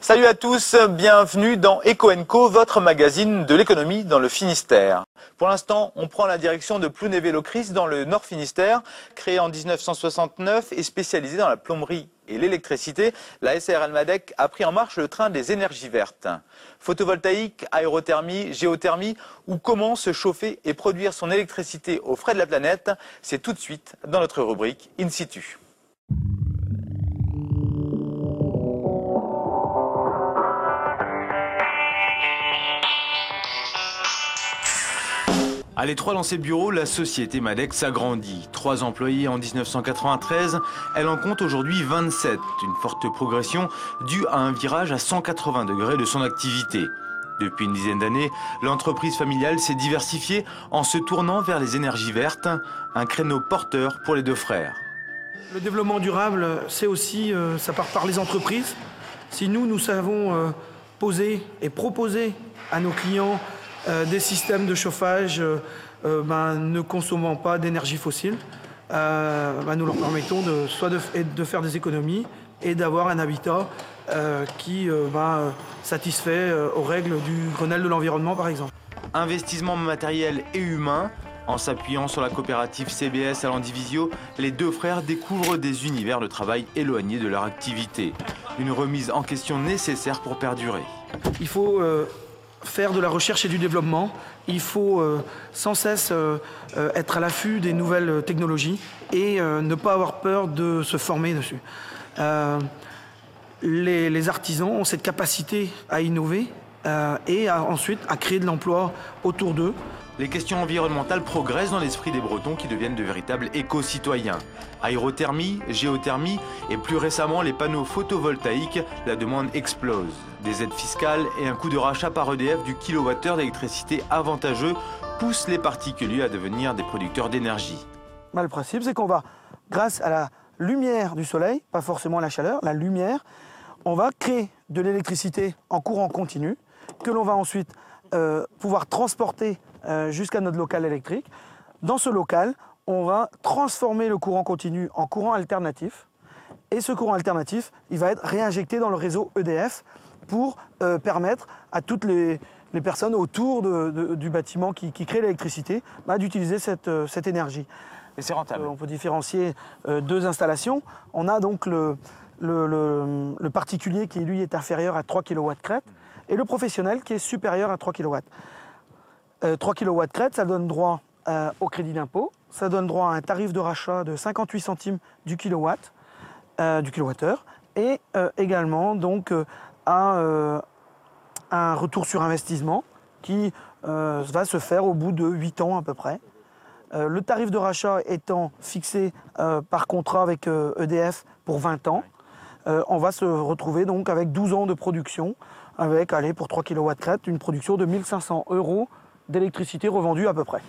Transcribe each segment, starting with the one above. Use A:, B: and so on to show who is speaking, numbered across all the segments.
A: Salut à tous, bienvenue dans Eco & Co, votre magazine de l'économie dans le Finistère. Pour l'instant, on prend la direction de Plounévez-Locris dans le Nord Finistère. Créée en 1969 et spécialisée dans la plomberie et l'électricité, la SARL MADEC a pris en marche le train des énergies vertes. Photovoltaïque, aérothermie, géothermie ou comment se chauffer et produire son électricité aux frais de la planète, c'est tout de suite dans notre rubrique In Situ. À l'étroit dans ses bureaux, la société MADEC s'agrandit. 3 employés en 1993, elle en compte aujourd'hui 27. Une forte progression due à un virage à 180 degrés de son activité. Depuis une dizaine d'années, l'entreprise familiale s'est diversifiée en se tournant vers les énergies vertes, un créneau porteur pour les deux frères.
B: Le développement durable, c'est aussi, ça part par les entreprises. Si nous savons poser et proposer à nos clients des systèmes de chauffage ne consommant pas d'énergie fossile, nous leur permettons de faire des économies et d'avoir un habitat qui satisfait aux règles du Grenelle de l'environnement par exemple.
A: Investissement matériel et humain. En s'appuyant sur la coopérative CBS à Landivisio, les deux frères découvrent des univers de travail éloignés de leur activité. Une remise en question nécessaire pour perdurer.
B: Il faut faire de la recherche et du développement. Il faut sans cesse être à l'affût des nouvelles technologies et ne pas avoir peur de se former dessus. Les artisans ont cette capacité à innover et ensuite à créer de l'emploi autour d'eux.
A: Les questions environnementales progressent dans l'esprit des Bretons qui deviennent de véritables éco-citoyens. Aérothermie, géothermie et plus récemment les panneaux photovoltaïques, la demande explose. Des aides fiscales et un coût de rachat par EDF du kilowattheure d'électricité avantageux poussent les particuliers à devenir des producteurs d'énergie.
B: Le principe, c'est qu'on va, grâce à la lumière du soleil, pas forcément la chaleur, la lumière, on va créer de l'électricité en courant continu que l'on va ensuite pouvoir transporter jusqu'à notre local électrique. Dans ce local, on va transformer le courant continu en courant alternatif. Et ce courant alternatif, il va être réinjecté dans le réseau EDF pour permettre à toutes les personnes autour du bâtiment qui crée l'électricité d'utiliser cette énergie.
A: Et c'est rentable.
B: On peut différencier deux installations. On a donc le particulier qui, lui, est inférieur à 3 kW crête et le professionnel qui est supérieur à 3 kW. 3 kW crête, ça donne droit au crédit d'impôt, ça donne droit à un tarif de rachat de 58 centimes du kilowattheure et également donc à un retour sur investissement qui va se faire au bout de 8 ans à peu près. Le tarif de rachat étant fixé par contrat avec EDF pour 20 ans, on va se retrouver donc avec 12 ans de production, avec, pour 3 kW crête, une production de 1 500 € d'électricité revendue à peu près.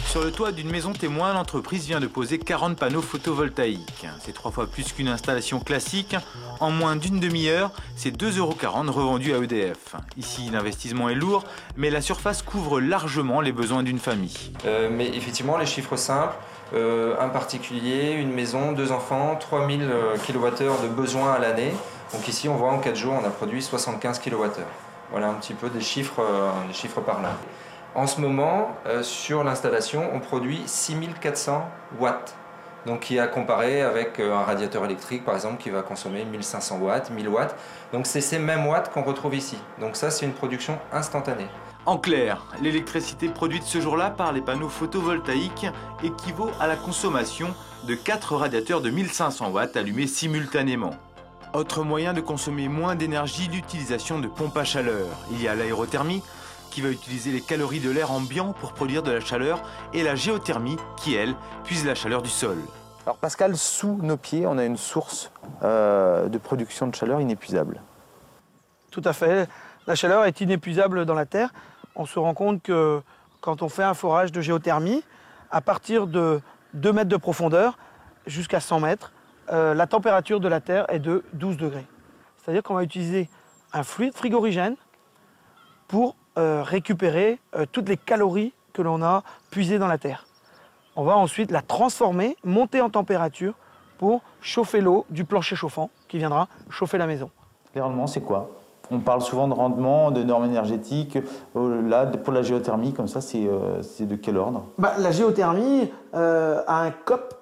A: Sur le toit d'une maison témoin, l'entreprise vient de poser 40 panneaux photovoltaïques. C'est 3 fois plus qu'une installation classique. En moins d'une demi-heure, c'est 2,40 € revendus à EDF. Ici, l'investissement est lourd, mais la surface couvre largement les besoins d'une famille.
C: Mais effectivement, les chiffres simples, un particulier, une maison, 2 enfants, 3000 kWh de besoin à l'année. Donc ici, on voit en 4 jours, on a produit 75 kWh. Voilà un petit peu des chiffres par là. En ce moment, sur l'installation, on produit 6400 watts. Donc qui est à comparer avec un radiateur électrique, par exemple, qui va consommer 1500 watts, 1000 watts. Donc c'est ces mêmes watts qu'on retrouve ici. Donc ça, c'est une production instantanée.
A: En clair, l'électricité produite ce jour-là par les panneaux photovoltaïques équivaut à la consommation de 4 radiateurs de 1500 watts allumés simultanément. Autre moyen de consommer moins d'énergie, l'utilisation de pompes à chaleur. Il y a l'aérothermie, qui va utiliser les calories de l'air ambiant pour produire de la chaleur, et la géothermie, qui, elle, puise la chaleur du sol.
D: Alors Pascal, sous nos pieds, on a une source de production de chaleur inépuisable.
B: Tout à fait. La chaleur est inépuisable dans la Terre. On se rend compte que quand on fait un forage de géothermie, à partir de 2 mètres de profondeur jusqu'à 100 mètres, la température de la Terre est de 12 degrés. C'est-à-dire qu'on va utiliser un fluide frigorigène pour récupérer toutes les calories que l'on a puisées dans la Terre. On va ensuite la transformer, monter en température pour chauffer l'eau du plancher chauffant qui viendra chauffer la maison.
D: Les rendements, c'est quoi? On parle souvent de rendement, de normes énergétiques. Là, pour la géothermie, comme ça, c'est de quel ordre?
B: La géothermie a un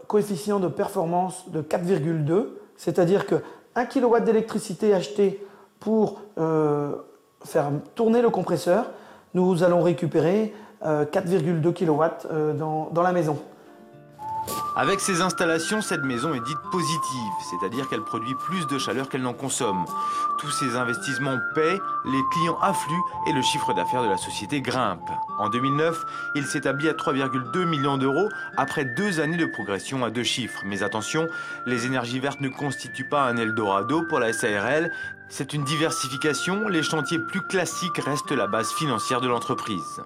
B: coefficient de performance de 4,2, c'est-à-dire que 1 kW d'électricité acheté pour faire tourner le compresseur, nous allons récupérer 4,2 kW dans la maison.
A: Avec ces installations, cette maison est dite positive, c'est-à-dire qu'elle produit plus de chaleur qu'elle n'en consomme. Tous ces investissements paient, les clients affluent et le chiffre d'affaires de la société grimpe. En 2009, il s'établit à 3,2 millions d'euros après 2 années de progression à 2 chiffres. Mais attention, les énergies vertes ne constituent pas un Eldorado pour la SARL. C'est une diversification, les chantiers plus classiques restent la base financière de l'entreprise.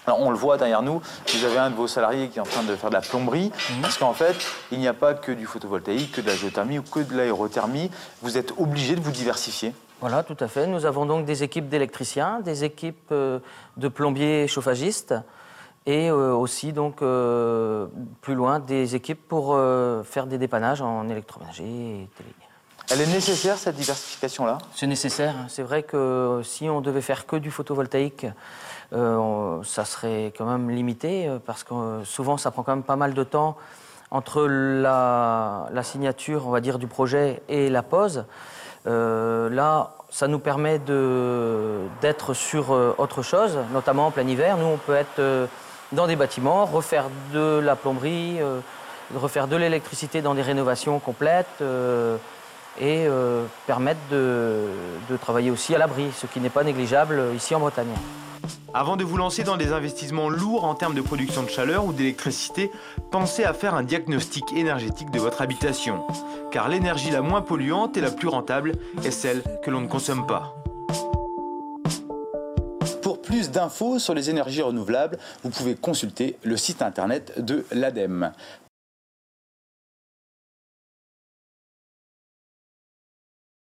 D: Alors, on le voit derrière nous, vous avez un de vos salariés qui est en train de faire de la plomberie, parce qu'en fait, il n'y a pas que du photovoltaïque, que de la géothermie ou que de l'aérothermie. Vous êtes obligé de vous diversifier.
E: Voilà, tout à fait. Nous avons donc des équipes d'électriciens, des équipes de plombiers chauffagistes et aussi, donc, plus loin, des équipes pour faire des dépannages en électroménager et télé.
D: Elle est nécessaire, cette diversification-là?
E: C'est nécessaire. C'est vrai que si on devait faire que du photovoltaïque, ça serait quand même limité parce que souvent ça prend quand même pas mal de temps entre la signature, on va dire, du projet et la pose. Là, ça nous permet d'être sur autre chose, notamment en plein hiver. Nous, on peut être dans des bâtiments, refaire de la plomberie, refaire de l'électricité dans des rénovations complètes et permettre de travailler aussi à l'abri, ce qui n'est pas négligeable ici en Bretagne.
A: Avant de vous lancer dans des investissements lourds en termes de production de chaleur ou d'électricité, pensez à faire un diagnostic énergétique de votre habitation. Car l'énergie la moins polluante et la plus rentable est celle que l'on ne consomme pas. Pour plus d'infos sur les énergies renouvelables, vous pouvez consulter le site internet de l'ADEME.